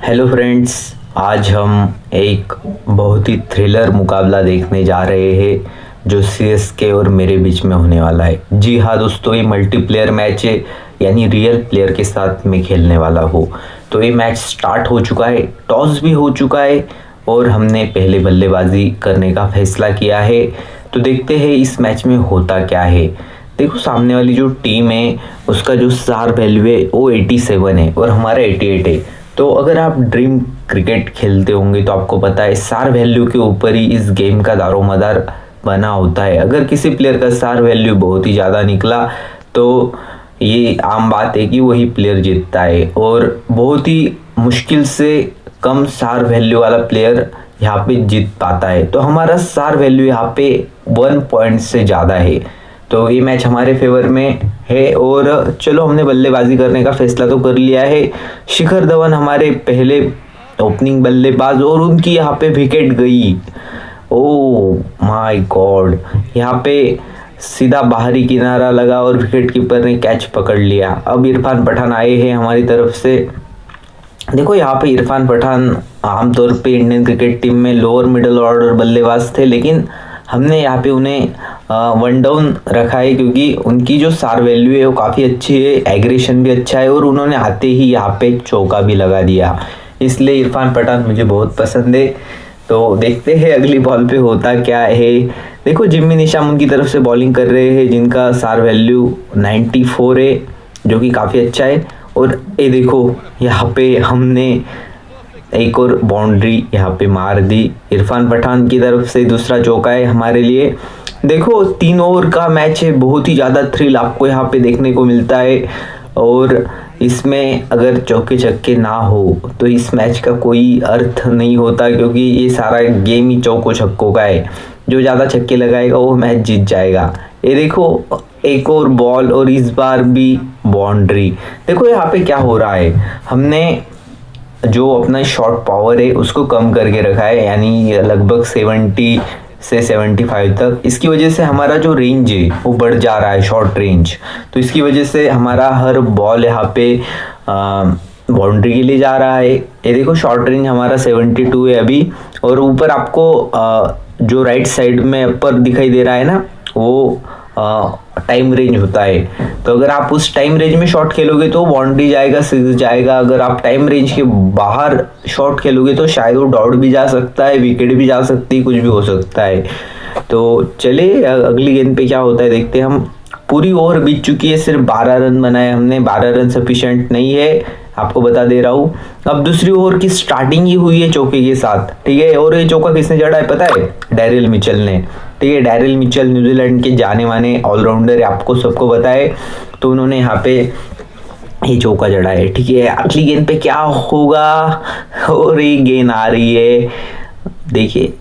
Hello friends. आज हम एक बहुत ही थ्रिलर मुकाबला देखने जा रहे हैं जो सीएसके और मेरे बीच में होने वाला है। जी हाँ दोस्तों, ये मल्टीप्लेयर मैच है, यानी रियल प्लेयर के साथ मैं खेलने वाला हूँ। तो ये मैच स्टार्ट हो चुका है, टॉस भी हो चुका है और हमने पहले बल्लेबाजी करने का फैसला किया है। तो देखते हैं इस मैच में होता क्या है। देखो, सामने वाली जो टीम है उसका जो स्टार वैल्यू है वो 87 है और हमारा 88 है। तो अगर आप ड्रीम क्रिकेट खेलते होंगे तो आपको पता है स्टार वैल्यू के ऊपर ही इस गेम का दारोमदार बना होता है। अगर किसी प्लेयर का स्टार वैल्यू बहुत ही ज़्यादा निकला तो ये आम बात है कि वही प्लेयर जीतता है, और बहुत ही मुश्किल से कम स्टार वैल्यू वाला प्लेयर यहाँ पे जीत पाता है। तो हमारा स्टार वैल्यू यहाँ पे 1 पॉइंट से ज़्यादा है, तो ये मैच हमारे फेवर में है। और चलो, हमने बल्लेबाजी करने का फैसला तो कर लिया है। शिखर धवन हमारे पहले ओपनिंग बल्लेबाज और उनकी यहाँ पे विकेट गई। ओ माय गॉड, यहाँ पे सीधा बाहरी किनारा लगा और विकेट कीपर ने कैच पकड़ लिया। अब इरफान पठान आए हैं हमारी तरफ से। देखो, यहाँ पे इरफान पठान आमतौर पे इंडियन क्रिकेट टीम में लोअर मिडल ऑर्डर बल्लेबाज थे, लेकिन हमने यहाँ पे उन्हें 1 डाउन रखा है क्योंकि उनकी जो स्टार वैल्यू है वो काफ़ी अच्छी है, एग्रेशन भी अच्छा है और उन्होंने आते ही यहाँ पे चौका भी लगा दिया। इसलिए इरफान पठान मुझे बहुत पसंद है। तो देखते हैं अगली बॉल पे होता क्या है। देखो, जिम्मी निशाम उनकी तरफ से बॉलिंग कर रहे हैं जिनका स्टार वैल्यू 94 है, जो कि काफ़ी अच्छा है। और ये देखो, यहाँ पे हमने एक और बाउंड्री यहाँ पे मार दी। इरफान पठान की तरफ से दूसरा चौका है हमारे लिए। देखो, 3 ओवर का मैच है, बहुत ही ज़्यादा थ्रिल आपको यहाँ पे देखने को मिलता है। और इसमें अगर चौके छक्के ना हो तो इस मैच का कोई अर्थ नहीं होता, क्योंकि ये सारा गेम ही चौकों छक्कों का है। जो ज़्यादा छक्के लगाएगा वो मैच जीत जाएगा। ये देखो, एक और बॉल और इस बार भी बाउंड्री। देखो यहाँ पे क्या हो रहा है, हमने जो अपना शॉट पावर है उसको कम करके रखा है, यानी लगभग 70 से 75 तक। इसकी वजह से हमारा जो रेंज है वो बढ़ जा रहा है, शॉर्ट रेंज। तो इसकी वजह से हमारा हर बॉल यहाँ पे बाउंड्री के लिए जा रहा है। ये देखो, शॉर्ट रेंज हमारा 72 है अभी। और ऊपर आपको जो राइट साइड में ऊपर दिखाई दे रहा है ना, वो टाइम रेंज होता है। तो अगर आप उस टाइम रेंज में शॉट खेलोगे तो बाउंड्री जाएगा, सिक्स जाएगा। अगर आप टाइम रेंज के बाहर शॉट खेलोगे तो शायद वो डॉट भी जा सकता है, विकेट भी जा सकती है, कुछ भी हो सकता है। तो चलिए अगली गेंद पे क्या होता है देखते हैं हम। पूरी ओवर बीत चुकी है, सिर्फ 12 रन बनाए हमने। 12 रन सफिशिएंट नहीं है, आपको बता दे रहा हूँ। अब दूसरी ओवर की स्टार्टिंग ही हुई है चौके के साथ, ठीक है। और ये चौका किसने जड़ा है पता है? डैरिल मिचेल ने, ठीक है। डैरिल मिचेल न्यूजीलैंड के जाने माने ऑलराउंडर है, आपको सबको पता है। तो उन्होंने यहाँ पे ये चौका जड़ा है, ठीक है। अगली गेंद पे क्या होगा? और ये गेंद आ रही है, देखिए,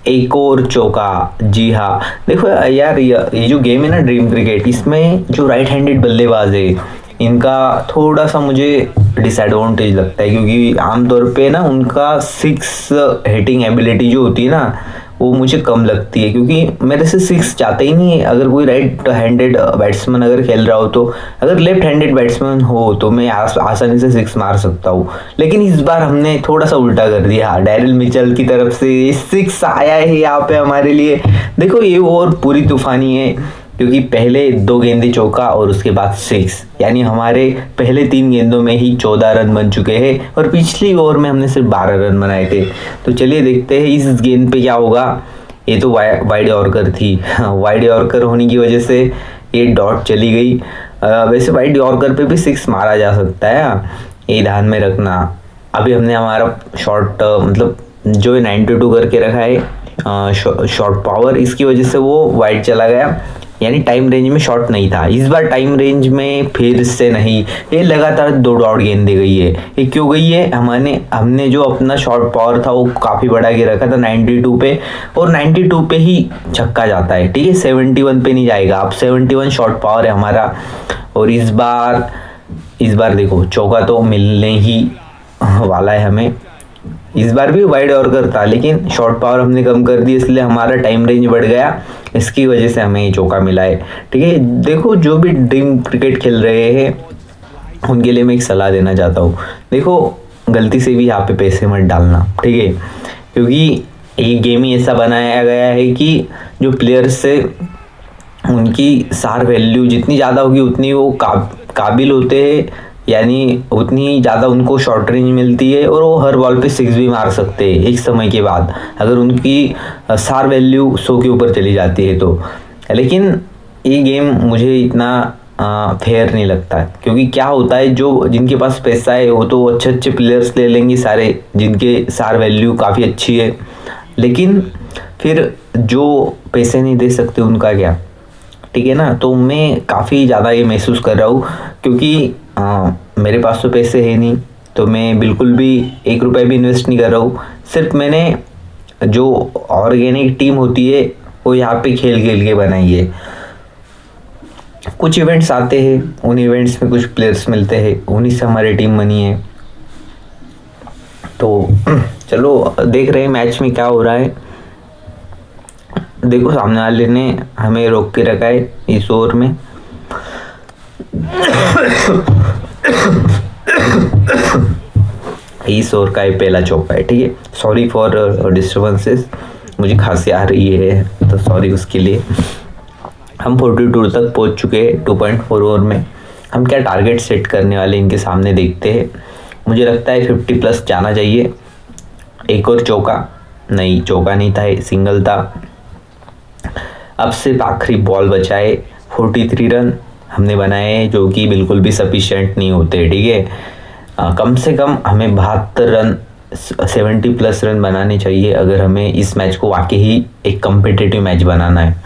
एक और चौका। जी हाँ, देखो यार, ये जो गेम है ना ड्रीम क्रिकेट, इसमें जो राइट हैंडेड बल्लेबाज है इनका थोड़ा सा मुझे डिसएडवांटेज लगता है, क्योंकि आमतौर पे ना उनका 6 हिटिंग एबिलिटी जो होती है ना वो मुझे कम लगती है, क्योंकि मेरे से 6 जाता ही नहीं है। अगर कोई राइट हैंडेड बैट्समैन अगर खेल रहा हो तो, अगर लेफ्ट हैंडेड बैट्समैन हो तो मैं आसानी से 6 मार सकता हूँ। लेकिन इस बार हमने थोड़ा सा उल्टा कर दिया। डैरिल मिचेल की तरफ से 6 आया है यहाँ पे हमारे लिए। देखो, ये ओवर पूरी तूफानी है, क्योंकि पहले 2 गेंदे चौका और उसके बाद 6, यानी हमारे पहले 3 गेंदों में ही 14 रन बन चुके हैं। और पिछली ओवर में हमने सिर्फ 12 रन बनाए थे। तो चलिए देखते हैं इस गेंद पे क्या होगा। ये तो वाइड यॉर्कर थी। वाइड यॉर्कर होने की वजह से ये डॉट चली गई। वैसे वाइड यॉर्कर पे भी 6 मारा जा सकता है, ये ध्यान में रखना। अभी हमने हमारा शॉट मतलब जो 92 करके रखा है शॉट पावर, इसकी वजह से वो वाइड चला गया, यानी टाइम रेंज में शॉट नहीं था। इस बार टाइम रेंज में फिर से नहीं, ये लगातार 2 डॉट गेंद दी गई है। ये क्यों गई है? हमने जो अपना शॉट पावर था वो काफ़ी बढ़ा के रखा था 92 पे, और 92 पे ही छक्का जाता है, ठीक है। 71 पे नहीं जाएगा। अब 71 शॉट पावर है हमारा। और इस बार देखो, चौका तो मिलने ही वाला है हमें। इस बार भी वाइड यॉर्कर था, लेकिन शॉट पावर हमने कम कर दी, इसलिए हमारा टाइम रेंज बढ़ गया। इसकी वजह से हमें ये चौका मिला है, ठीक है। देखो, जो भी ड्रीम क्रिकेट खेल रहे हैं उनके लिए मैं एक सलाह देना चाहता हूँ। देखो, गलती से भी यहाँ पे पैसे मत डालना, ठीक है, क्योंकि ये गेम ही ऐसा बनाया गया है कि जो प्लेयर्स से उनकी सार वैल्यू जितनी ज़्यादा होगी उतनी वो काबिल होते हैं, यानी उतनी ज़्यादा उनको शॉर्ट रेंज मिलती है और वो हर बॉल पे 6 भी मार सकते हैं एक समय के बाद, अगर उनकी सार वैल्यू 100 के ऊपर चली जाती है तो। लेकिन ये गेम मुझे इतना फेयर नहीं लगता है, क्योंकि क्या होता है जो जिनके पास पैसा है वो तो अच्छे अच्छे प्लेयर्स ले लेंगे सारे जिनके सार वैल्यू काफ़ी अच्छी है, लेकिन फिर जो पैसे नहीं दे सकते उनका क्या, ठीक है ना। तो मैं काफ़ी ज़्यादा ये महसूस कर रहा हूँ, क्योंकि मेरे पास तो पैसे है नहीं, तो मैं बिल्कुल भी 1 रुपये भी इन्वेस्ट नहीं कर रहा हूँ। सिर्फ मैंने जो ऑर्गेनिक टीम होती है वो यहाँ पे खेल खेल के बनाई है। कुछ इवेंट्स आते हैं, उन इवेंट्स में कुछ प्लेयर्स मिलते हैं, उन्हीं से हमारी टीम बनी है। तो चलो देख रहे हैं मैच में क्या हो रहा है। देखो सामने वाले ने हमें रोक के रखा है इस ओवर में। इस ओवर का ये पहला चौका है, ठीक है। सॉरी फॉर डिस्टर्बेंसेस, मुझे खांसी आ रही है तो सॉरी उसके लिए। हम 42 तक पहुंच चुके हैं 2.4 ओवर में। हम क्या टारगेट सेट करने वाले इनके सामने देखते हैं। मुझे लगता है 50+ जाना चाहिए। एक और चौका, नहीं चौका नहीं था, सिंगल था। अब सिर्फ आखिरी बॉल बचाए, 43 रन हमने बनाए, जो कि बिल्कुल भी सफिशिएंट नहीं होते, ठीक है। कम से कम हमें 72 रन 70+ रन बनाने चाहिए अगर हमें इस मैच को वाकई ही एक कम्पिटिटिव मैच बनाना है।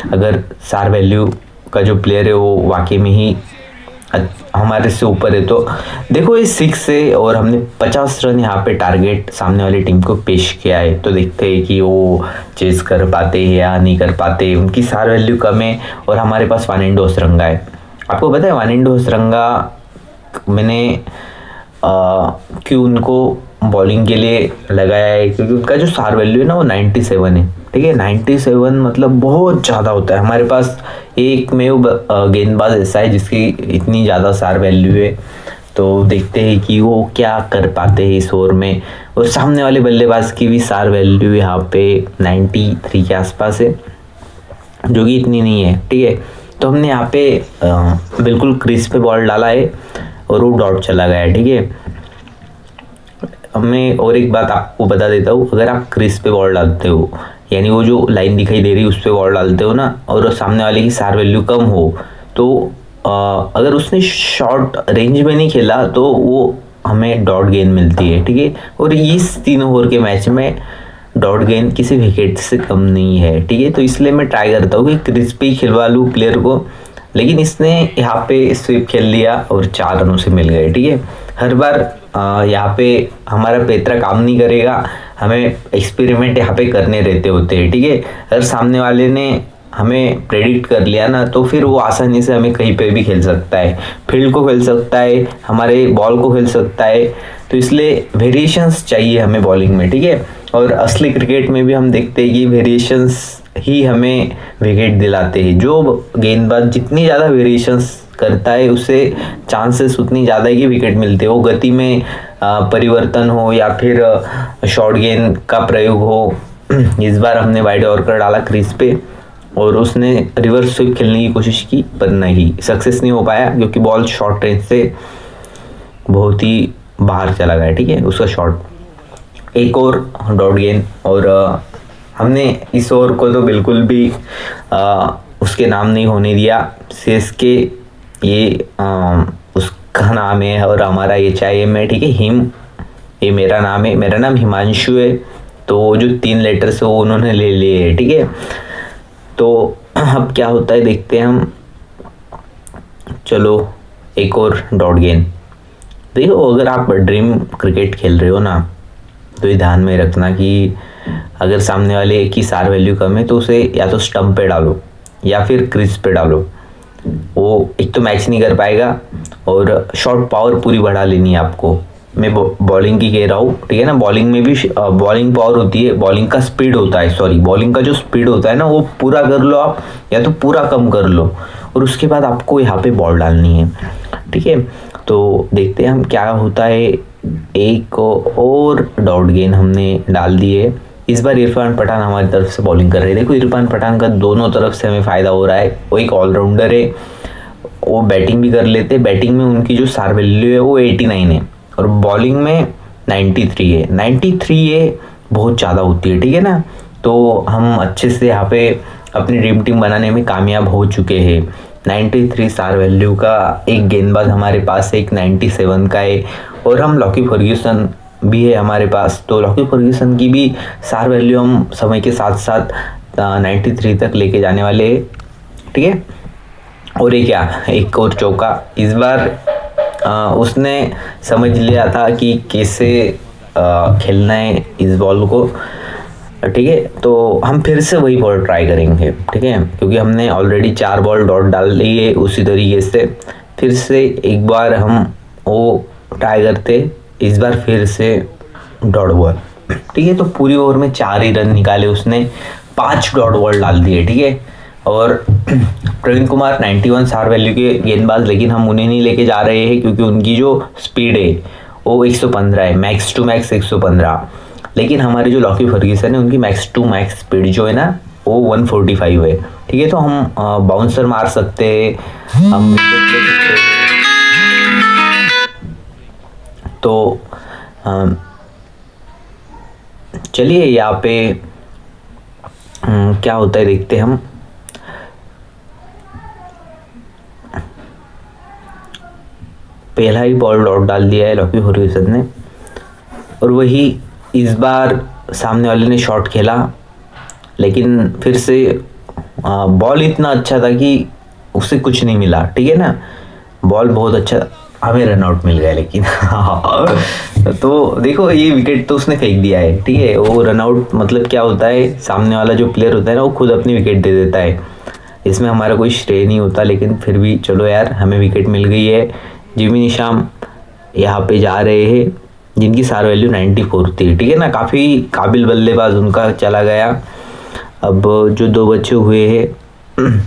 अगर सार वैल्यू का जो प्लेयर है वो वाकई में ही हमारे से ऊपर है। तो देखो ये 6 है और हमने 50 रन यहाँ पे टारगेट सामने वाली टीम को पेश किया है। तो देखते हैं कि वो चेस कर पाते हैं या नहीं कर पाते। उनकी सार वैल्यू कम है और हमारे पास वानिंडो हसरंगा है। आपको पता है वानिंडो हसरंगा मैंने क्यों उनको बॉलिंग के लिए लगाया है, क्योंकि उनका जो सार वैल्यू है ना वो 97 है, ठीक है। 97 मतलब बहुत ज़्यादा होता है। हमारे पास एक में गेंदबाज ऐसा है जिसकी इतनी ज़्यादा सार वैल्यू है। तो देखते हैं कि वो क्या कर पाते हैं इस ओवर में। और सामने वाले बल्लेबाज की भी सार वैल्यू यहाँ पे 93 के आसपास है, जो कि इतनी नहीं है, ठीक है। तो हमने यहाँ पे बिल्कुल क्रीज पे बॉल डाला है और वो डॉट चला गया है, ठीक है। मैं और एक बात आपको बता देता हूँ, अगर आप क्रीज पे बॉल डालते हो, यानी वो जो लाइन दिखाई दे रही है उस पर बॉल डालते हो ना, और सामने वाले की सार वैल्यू कम हो, तो अगर उसने शॉर्ट रेंज में नहीं खेला तो वो हमें डॉट गेंद मिलती है, ठीक है। और इस 3 ओवर के मैच में डॉट गेंद किसी विकेट से कम नहीं है, ठीक है। तो इसलिए मैं ट्राई करता हूँ कि क्रीज पे ही खिलवा लूँ प्लेयर को, लेकिन इसने यहाँ पे स्वीप खेल लिया और 4 रनों से मिल गए, ठीक है। हर बार यहाँ पे हमारा पेत्रा काम नहीं करेगा, हमें एक्सपेरिमेंट यहाँ पे करने रहते होते हैं, ठीक है। अगर सामने वाले ने हमें प्रेडिक्ट कर लिया ना तो फिर वो आसानी से हमें कहीं पे भी खेल सकता है, फील्ड को खेल सकता है, हमारे बॉल को खेल सकता है। तो इसलिए वेरिएशंस चाहिए हमें बॉलिंग में, ठीक है। और असली क्रिकेट में भी हम देखते हैं कि वेरिएशंस ही हमें विकेट दिलाते हैं। जो गेंदबाज जितनी ज़्यादा वेरिएशंस करता है उससे चांसेस उतनी ज़्यादा है कि विकेट मिलते हैं। वो गति में परिवर्तन हो या फिर शॉर्ट गेंद का प्रयोग हो। इस बार हमने वाइड यॉर्कर डाला क्रीज पे और उसने रिवर्स स्वीप खेलने की कोशिश की, पर नहीं, सक्सेस नहीं हो पाया क्योंकि बॉल शॉर्ट रेंज से बहुत ही बाहर चला गया, ठीक है, उसका शॉट। एक और डॉट गेंद और हमने इस ओवर को तो बिल्कुल भी उसके नाम नहीं होने दिया। सीएसके ये उसका नाम है और हमारा HIM है, ठीक है। हिम ये मेरा नाम है, मेरा नाम हिमांशु है। तो जो 3 लेटर्स है वो उन्होंने ले लिए है, ठीक है। तो अब क्या होता है देखते हैं हम। चलो एक और डॉट गेंद। देखो अगर आप ड्रीम क्रिकेट खेल रहे हो ना तो ये ध्यान में रखना कि अगर सामने वाले की सार वैल्यू कम है तो उसे या तो स्टंप पे डालो या फिर क्रीज पे डालो। वो एक तो मैच नहीं कर पाएगा और शॉट पावर पूरी बढ़ा लेनी है आपको। मैं बॉलिंग की कह रहा हूँ, ठीक है ना। बॉलिंग में भी बॉलिंग पावर होती है, बॉलिंग का स्पीड होता है, सॉरी बॉलिंग का जो स्पीड होता है ना वो पूरा कर लो आप या तो पूरा कम कर लो और उसके बाद आपको यहाँ पे बॉल डालनी है, ठीक है। तो देखते हैं हम क्या होता है। एक और डॉट गेंद हमने डाल दी है। इस बार इरफान पठान हमारी तरफ से बॉलिंग कर रहे हैं। देखो इरफान पठान का दोनों तरफ से हमें फ़ायदा हो रहा है। वो एक ऑलराउंडर है, वो बैटिंग भी कर लेते। बैटिंग में उनकी जो स्टार वैल्यू है वो 89 है और बॉलिंग में 93 है। 93 ये बहुत ज़्यादा होती है, ठीक है ना। तो हम अच्छे से यहाँ पे अपनी ड्रीम टीम बनाने में कामयाब हो चुके हैं। 93 स्टार वैल्यू का एक गेंदबाज हमारे पास है, एक 97 का है और हम लॉकी फर्ग्यूसन भी है हमारे पास। तो लॉकी फर्ग्यूसन की भी स्टार वैल्यू हम समय के साथ साथ 93 तक लेके जाने वाले हैं, ठीक है। और ये क्या, एक और चौका। इस बार उसने समझ लिया था कि कैसे खेलना है इस बॉल को, ठीक है। तो हम फिर से वही बॉल ट्राई करेंगे, ठीक है, क्योंकि हमने ऑलरेडी 4 बॉल डॉट डाल ली है। उसी तरीके से फिर से एक बार हम वो ट्राई करते, इस बार फिर से डॉट बॉल, ठीक है। तो पूरी ओवर में 4 ही रन निकाले उसने, 5 डॉट बॉल डाल दिए, ठीक है। और प्रवीण कुमार 91 स्टार वैल्यू के गेंदबाज, लेकिन हम उन्हें नहीं लेके जा रहे हैं क्योंकि उनकी जो स्पीड है वो 115 है, मैक्स टू मैक्स 115। लेकिन हमारे जो लॉकी फर्ग्यूसन है उनकी मैक्स टू मैक्स स्पीड जो है ना वो 145 है, ठीक है। तो हम बाउंसर मार सकते हैं, हम विकेट ले सकते हैं। तो चलिए यहाँ पे क्या होता है देखते हैं हम। पहला ही बॉल डॉट डाल दिया है लॉकी फर्ग्यूसन ने और वही इस बार सामने वाले ने शॉट खेला, लेकिन फिर से बॉल इतना अच्छा था कि उससे कुछ नहीं मिला, ठीक है ना। बॉल बहुत अच्छा, हमें रन आउट मिल गया लेकिन तो देखो ये विकेट तो उसने फेंक दिया है, ठीक है। वो रन आउट मतलब क्या होता है, सामने वाला जो प्लेयर होता है ना वो खुद अपनी विकेट दे देता है, इसमें हमारा कोई श्रेय नहीं होता। लेकिन फिर भी चलो यार, हमें विकेट मिल गई है। जिमी निशाम यहाँ पे जा रहे हैं जिनकी स्टार वैल्यू 94 थी, ठीक है ना। काफ़ी काबिल बल्लेबाज उनका चला गया। अब जो 2 बच्चे हुए हैं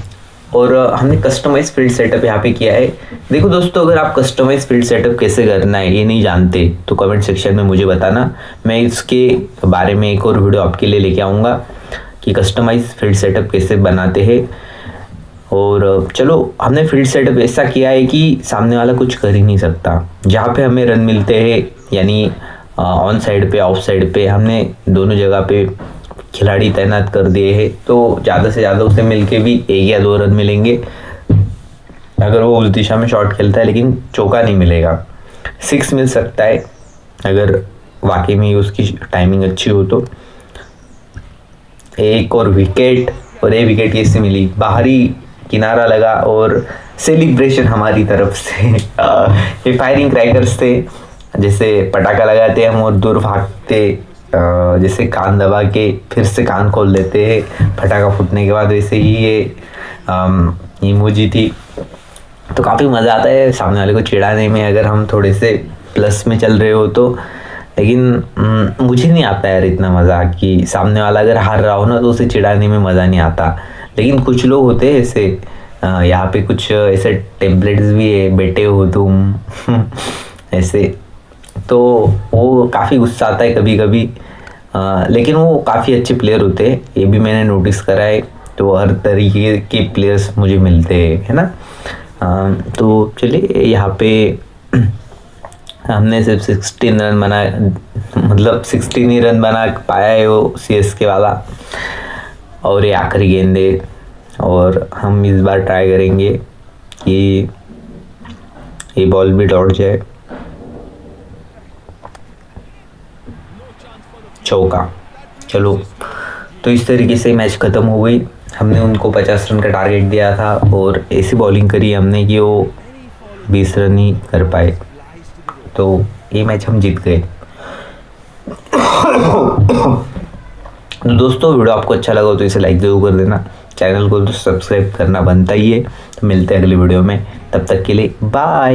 और हमने कस्टमाइज फील्ड सेटअप यहाँ पे किया है। देखो दोस्तों, अगर आप कस्टमाइज फील्ड सेटअप कैसे करना है ये नहीं जानते तो कमेंट सेक्शन में मुझे बताना, मैं इसके बारे में एक और वीडियो आपके लिए लेके आऊँगा कि कस्टमाइज फील्ड सेटअप कैसे बनाते हैं। और चलो, हमने फील्ड सेटअप ऐसा किया है कि सामने वाला कुछ कर ही नहीं सकता। जहाँ पे हमें रन मिलते हैं, यानी ऑन साइड पे ऑफ साइड पे, हमने दोनों जगह पे खिलाड़ी तैनात कर दिए हैं। तो ज़्यादा से ज़्यादा उसे मिलके भी 1 या 2 रन मिलेंगे अगर वो उस दिशा में शॉट खेलता है, लेकिन चौका नहीं मिलेगा। 6 मिल सकता है अगर वाकई में उसकी टाइमिंग अच्छी हो तो। एक और विकेट, और ये विकेट कैसे मिली, बाहरी किनारा लगा और सेलिब्रेशन हमारी तरफ से। ये फायरिंग क्रैकर्स थे, जैसे पटाखा लगाते हम और दूर भागते, जैसे कान दबा के फिर से कान खोल देते हैं पटाखा फूटने के बाद, वैसे ही ये इमोजी थी। तो काफ़ी मज़ा आता है सामने वाले को चिढ़ाने में अगर हम थोड़े से प्लस में चल रहे हो तो। लेकिन मुझे नहीं आता यार इतना मज़ा कि सामने वाला अगर हार रहा हो ना तो उसे चिढ़ाने में मज़ा नहीं आता। लेकिन कुछ लोग होते हैं ऐसे, यहाँ पे कुछ ऐसे टेम्पलेट्स भी है, बैठे हो तुम ऐसे, तो वो काफ़ी गुस्सा आता है कभी कभी। लेकिन वो काफ़ी अच्छे प्लेयर होते हैं, ये भी मैंने नोटिस करा है। तो हर तरीके के प्लेयर्स मुझे मिलते हैं, है ना। तो चलिए यहाँ पे हमने सिर्फ 16 रन बना, मतलब 16 ही रन बना पाया है वो CSK वाला। और ये आखिरी गेंद है और हम इस बार ट्राई करेंगे कि ये बॉल भी डॉट जाए। चौका। चलो, तो इस तरीके से मैच ख़त्म हो गई। हमने उनको 50 रन का टारगेट दिया था और ऐसी बॉलिंग करी हमने कि वो 20 रन ही कर पाए, तो ये मैच हम जीत गए। तो दोस्तों, वीडियो आपको अच्छा लगा तो इसे लाइक जरूर कर देना, चैनल को तो सब्सक्राइब करना बनता ही है। तो मिलते हैं अगली वीडियो में, तब तक के लिए बाय।